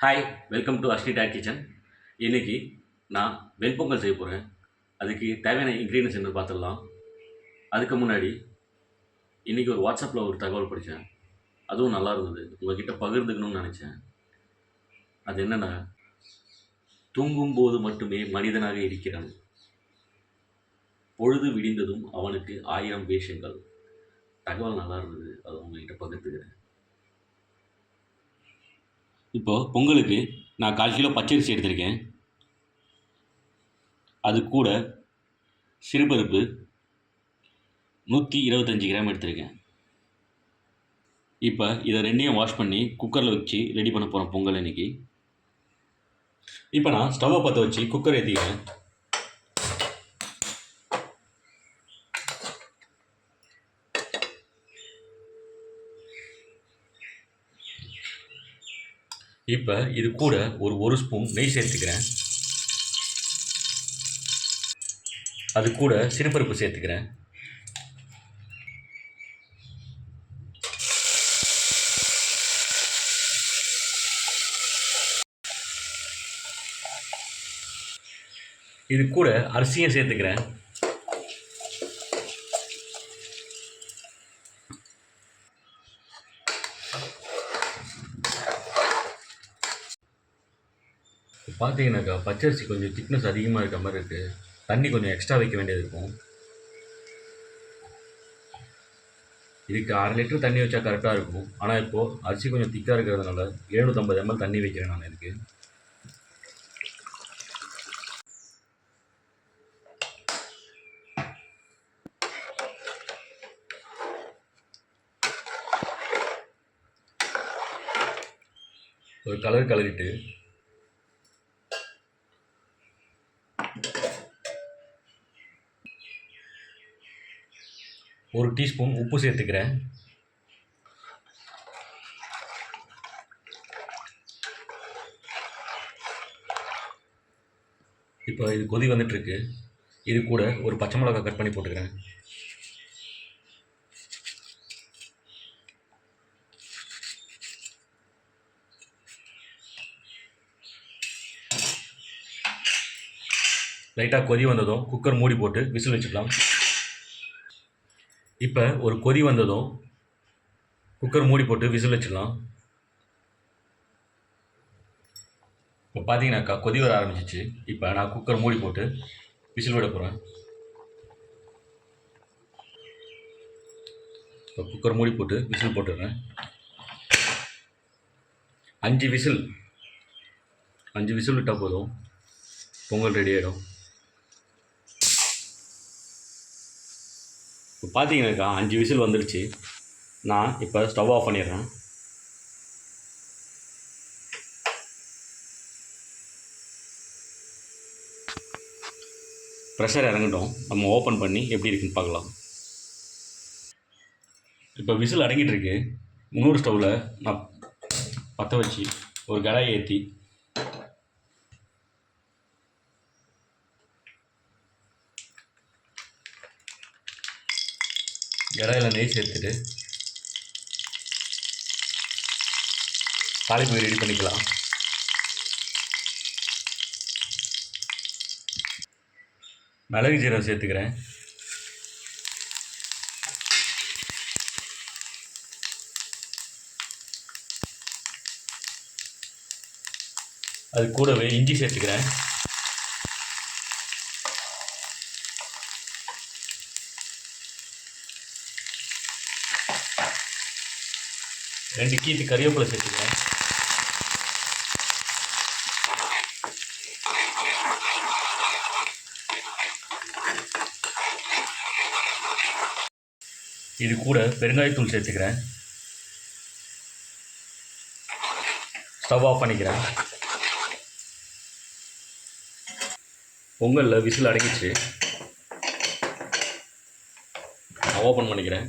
Hi, welcome to அஸ்னி date kitchen. இன்னைக்கு நான் வெண்பொங்கல் செய்ய போகிறேன். அதுக்கு தேவையான இன்க்ரீடியன்ஸ் என்ன பார்த்துடலாம். அதுக்கு முன்னாடி இன்றைக்கி ஒரு வாட்ஸ்அப்பில் ஒரு தகவல் படித்தேன். அதுவும் நல்லா இருந்தது. உங்ககிட்ட பகிர்ந்துக்கணும்னு நினச்சேன். அது என்னென்னா, தூங்கும்போது மட்டுமே மனிதனாக இருக்கிறான், பொழுது விடிந்ததும் அவனுக்கு 1000 வேஷங்கள். தகவல் நல்லா இருந்தது, அதை உங்ககிட்ட பகிர்ந்துக்கிறேன். இப்போது பொங்கலுக்கு நான் 1/4 கிலோ பச்சரிசி எடுத்திருக்கேன். அது கூட சிறுபருப்பு 125 கிராம் எடுத்திருக்கேன். இப்போ இதை ரெண்டையும் வாஷ் பண்ணி குக்கரில் வச்சு ரெடி பண்ண போகிறோம் பொங்கல் இன்னைக்கு. இப்போ நான் ஸ்டவ்வை பற்ற வச்சு குக்கர் ஏற்றிக்கிறேன். இப்போ இது கூட ஒரு ஸ்பூன் நெய் சேர்த்துக்கிறேன். அது கூட சிறுபருப்பு சேர்த்துக்கிறேன். இது கூட அரிசியும் சேர்த்துக்கிறேன். பார்த்தீங்கன்னாக்கா பச்சரிசி கொஞ்சம் திக்னஸ் அதிகமாக இருக்க மாதிரி இருக்குது. தண்ணி கொஞ்சம் எக்ஸ்ட்ரா வைக்க வேண்டியது இருக்கும். இதுக்கு 1/2 லிட்டர் தண்ணி வச்சா கரெக்டாக இருக்கும். ஆனால் இப்போது அரிசி கொஞ்சம் திக்காக இருக்கிறதுனால 750 ml தண்ணி வைக்கிறேன் நான் இதுக்கு. ஒரு கலர் கலரிட்டு ஒரு டீஸ்பூன் உப்பு சேர்த்துக்கிறேன். இப்போ இது கொதி வந்துட்டுருக்கு. இது கூட ஒரு பச்சை மிளகாய் கட் பண்ணி போட்டுக்கிறேன். லைட்டாக கொதி வந்ததும் குக்கர் மூடி போட்டு விசில் வச்சுக்கலாம். இப்போ ஒரு கொதி வந்ததும் குக்கர் மூடி போட்டு விசில் வச்சிடலாம். இப்போ பார்த்தீங்கன்னாக்கா கொதி வர ஆரம்பிச்சிச்சு. இப்போ நான் குக்கர் மூடி போட்டு விசில் விட போகிறேன். இப்போ குக்கர் மூடி போட்டு விசில் போட்டுடுறேன். 5 விசில் விட்டால் போதும், பொங்கல் ரெடி ஆகிடும். இப்போ பார்த்தீங்கன்னாக்கா 5 விசில் வந்துடுச்சு. நான் இப்போ ஸ்டவ் ஆஃப் பண்ணிடுறேன். ப்ரெஷர் இறங்கட்டும், நம்ம ஓப்பன் பண்ணி எப்படி இருக்குன்னு பார்க்கலாம். இப்போ விசில் அடங்கிட்டு இருக்கு. இன்னொரு ஸ்டவ்வில் நான் பற்ற வச்சு ஒரு கடாயை ஏற்றி கடாயில் நெய் சேர்த்துட்டு தாளிப்பு ரெடி பண்ணிக்கலாம். மிளகு ஜீரகம் சேர்த்துக்கிறேன். அது கூடவே இஞ்சி சேர்த்துக்கிறேன். ரெண்டு கீத்து கறிவேப்பிலை சேர்த்துக்கிறேன். இது கூட பெருங்காயத்தூள் சேர்த்துக்கிறேன். ஸ்டவ் ஆஃப் பண்ணிக்கிறேன். பொங்கலில் விசில் அடங்கிச்சு. நான் ஓப்பன் பண்ணிக்கிறேன்.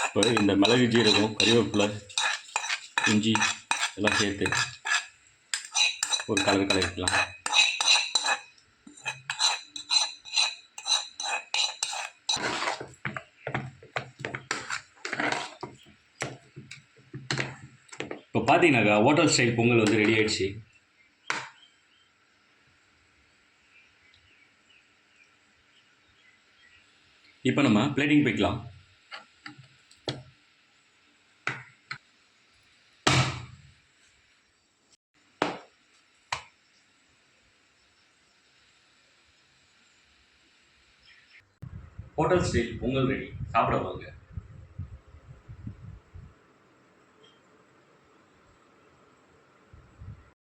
இப்போ இந்த மிளகு, ஜீரகம், கறிவேப்பிலை, இஞ்சி எல்லாம் சேர்த்து ஒரு கலர் கலக்கிக்கலாம். இப்போ பார்த்தீங்கன்னாக்கா ஹோட்டல் ஸ்டைல் பொங்கல் வந்து ரெடி ஆயிடுச்சு. இப்போ நம்ம பிளேட்டிங் போய்க்கலாம். ஹோட்டல் ஸ்டைல் பொங்கல் ரெடி, சாப்பிட வாங்க.